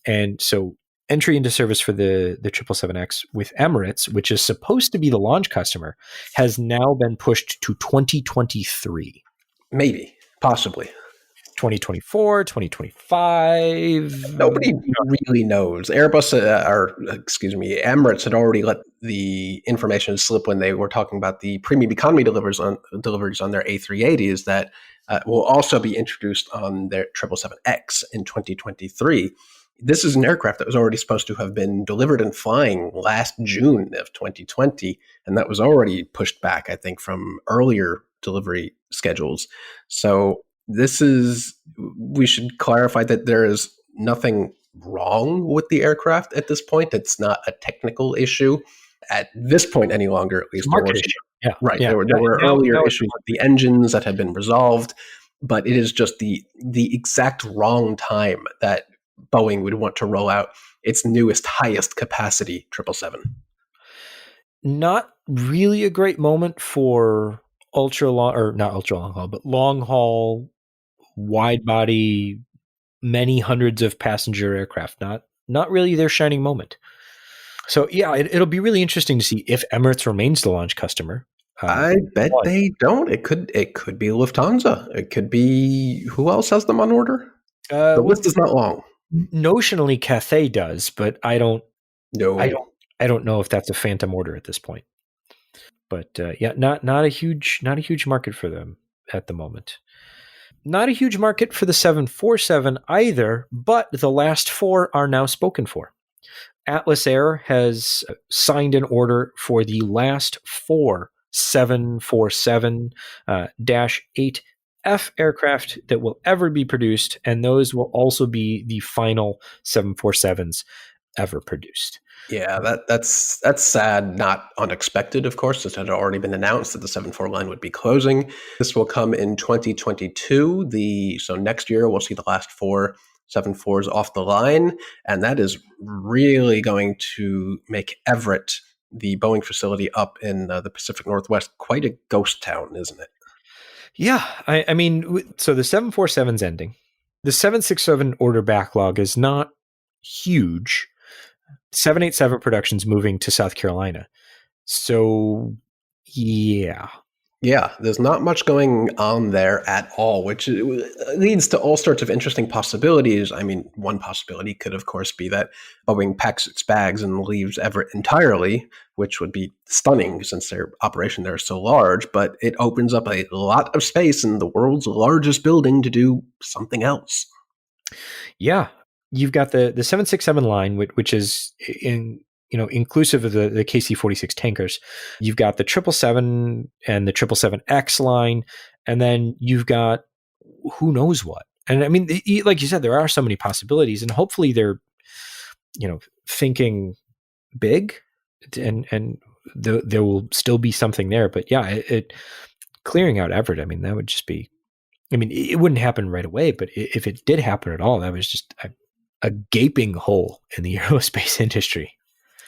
And so entry into service for the 777X with Emirates, which is supposed to be the launch customer, has now been pushed to 2023. Maybe, possibly. 2024, 2025. Nobody really knows. Airbus, Emirates had already let the information slip when they were talking about the premium economy deliveries on their A380s that will also be introduced on their 777X in 2023. This is an aircraft that was already supposed to have been delivered and flying last June of 2020, and that was already pushed back, I think, from earlier delivery schedules. So we should clarify that there is nothing wrong with the aircraft at this point. It's not a technical issue at this point any longer, at least. Market issue. Yeah. Right. Yeah. There were earlier issues with the engines that had been resolved, but it is just the exact wrong time that Boeing would want to roll out its newest, highest capacity 777. Not really a great moment for ultra long, or not ultra long haul, but long haul, wide body, many hundreds of passenger aircraft. Not really their shining moment. So yeah, it'll be really interesting to see if Emirates remains the launch customer. I bet they don't. It could be Lufthansa. It could be, who else has them on order? The list is not long. Notionally, Cathay does, but I don't No. I don't know if that's a phantom order at this point. But yeah, not a huge market for them at the moment. Not a huge market for the 747 either, but the last four are now spoken for. Atlas Air has signed an order for the last four 747-8F aircraft that will ever be produced, and those will also be the final 747s ever produced. Yeah, that's sad, not unexpected, of course. It had already been announced that the 74 line would be closing. This will come in 2022. So next year we'll see the last four 74s off the line, and that is really going to make Everett, the Boeing facility up in the Pacific Northwest, quite a ghost town, isn't it? Yeah, I mean, so the 747's ending. The 767 order backlog is not huge. 787 production's moving to South Carolina. So, yeah. Yeah, there's not much going on there at all, which leads to all sorts of interesting possibilities. I mean, one possibility could, of course, be that Boeing packs its bags and leaves Everett entirely, which would be stunning since their operation there is so large, but it opens up a lot of space in the world's largest building to do something else. Yeah. You've got the 767 line, which is inclusive of the KC-46 tankers. You've got the 777 and the 777X line, and then you've got who knows what. And I mean, like you said, there are so many possibilities, and hopefully they're, thinking big, and there will still be something there. But yeah, it clearing out Everett, I mean, that would just be. I mean, it wouldn't happen right away, but if it did happen at all, that was just a gaping hole in the aerospace industry.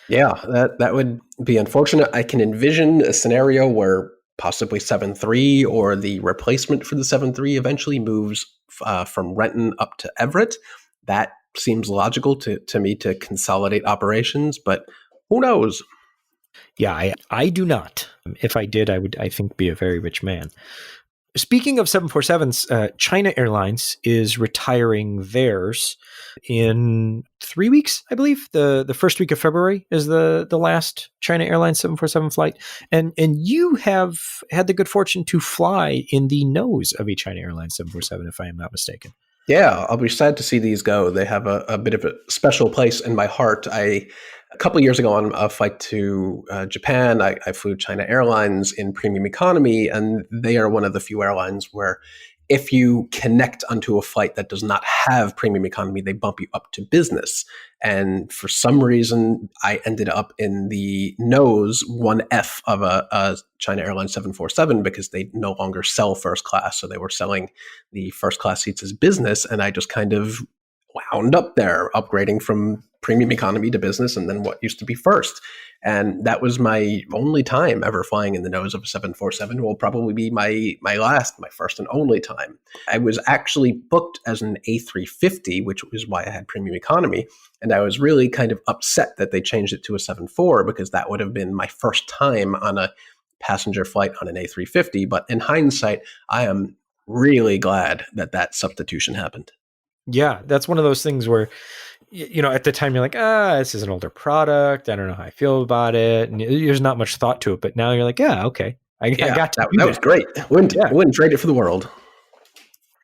Yeah, that would be unfortunate. I can envision a scenario where possibly 7.3 or the replacement for the 7.3 eventually moves from Renton up to Everett. That seems logical to me to consolidate operations, but who knows? Yeah, I do not. If I did, I think, be a very rich man. Speaking of 747s, China Airlines is retiring theirs in 3 weeks, I believe. The first week of February is the last China Airlines 747 flight. And you have had the good fortune to fly in the nose of a China Airlines 747, if I am not mistaken. Yeah, I'll be sad to see these go. They have a bit of a special place in my heart. A couple of years ago on a flight to Japan, I flew China Airlines in premium economy, and they are one of the few airlines where if you connect onto a flight that does not have premium economy, they bump you up to business. And for some reason, I ended up in the nose 1F of a China Airlines 747 because they no longer sell first class. So they were selling the first class seats as business. And I just kind of wound up there, upgrading from premium economy to business and then what used to be first. And that was my only time ever flying in the nose of a 747. Will probably be my first and only time. I was actually booked as an A350, which is why I had premium economy. And I was really kind of upset that they changed it to a 74 because that would have been my first time on a passenger flight on an A350. But in hindsight, I am really glad that that substitution happened. Yeah, that's one of those things where, at the time you're like, this is an older product. I don't know how I feel about it. And there's not much thought to it. But now you're like, yeah, okay. I got to do that was great. Wouldn't trade it for the world.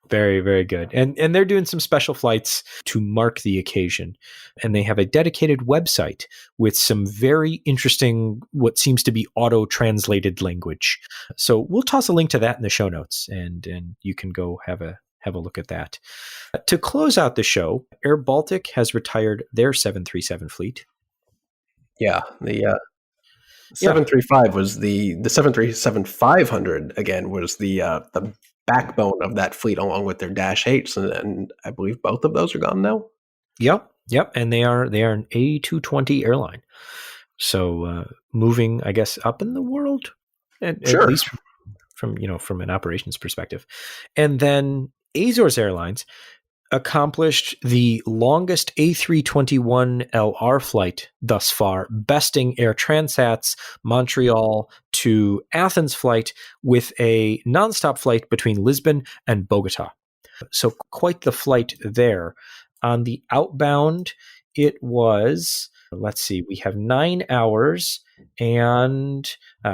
Very, very good. And they're doing some special flights to mark the occasion. And they have a dedicated website with some very interesting, what seems to be auto-translated language. So we'll toss a link to that in the show notes, and you can go have a look at that. To close out the show, Air Baltic has retired their 737 fleet. Yeah, the 735 was the 737-500 again was the backbone of that fleet, along with their Dash 8s, and I believe both of those are gone now. Yep, and they are an A220 airline. So moving, I guess, up in the world, at least from an operations perspective. And then Azores Airlines accomplished the longest A321LR flight thus far, besting Air Transat's Montreal to Athens flight with a nonstop flight between Lisbon and Bogota. So quite the flight there. On the outbound, it was, let's see, we have 9 hours and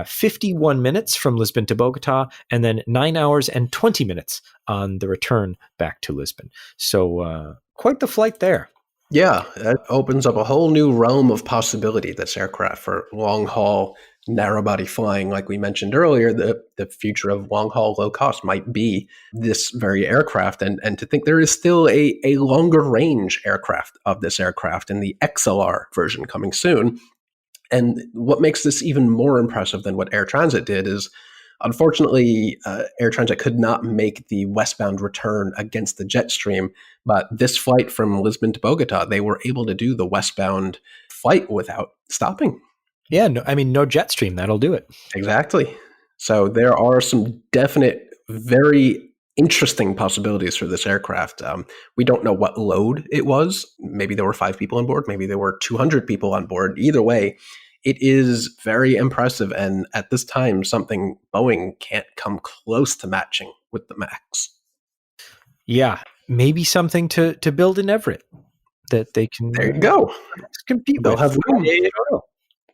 51 minutes from Lisbon to Bogota, and then 9 hours and 20 minutes on the return back to Lisbon. So quite the flight there. Yeah, that opens up a whole new realm of possibility, this aircraft, for long-haul, narrow-body flying. Like we mentioned earlier, the future of long-haul, low-cost might be this very aircraft. And to think there is still a longer-range aircraft of this aircraft in the XLR version coming soon. And what makes this even more impressive than what Air Transat did is, unfortunately, Air Transat could not make the westbound return against the jet stream, but this flight from Lisbon to Bogota, they were able to do the westbound flight without stopping. Yeah, no jet stream. That'll do it. Exactly. So there are some definite, very interesting possibilities for this aircraft. We don't know what load it was. Maybe there were 5 people on board. Maybe there were 200 people on board. Either way, it is very impressive. And at this time, something Boeing can't come close to matching with the MAX. Yeah, maybe something to build in Everett that they can. There you go. Compete They'll with. have room.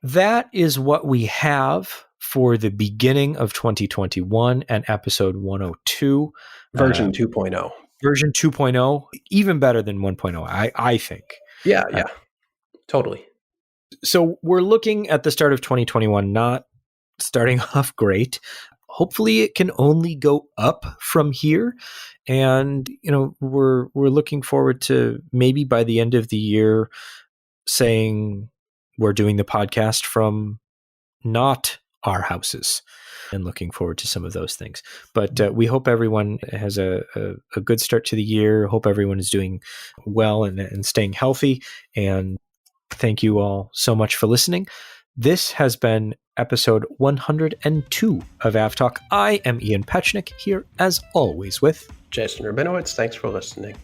That is what we have for the beginning of 2021 and episode 102. Version 2.0. Version 2.0, even better than 1.0, I think. Yeah, totally. So we're looking at the start of 2021, not starting off great. Hopefully it can only go up from here. And, we're looking forward to maybe by the end of the year saying we're doing the podcast from not our houses, and looking forward to some of those things. But we hope everyone has a good start to the year. Hope everyone is doing well and staying healthy. And thank you all so much for listening. This has been episode 102 of AvTalk. I am Ian Petchnick, here as always with Jason Rabinowitz. Thanks for listening.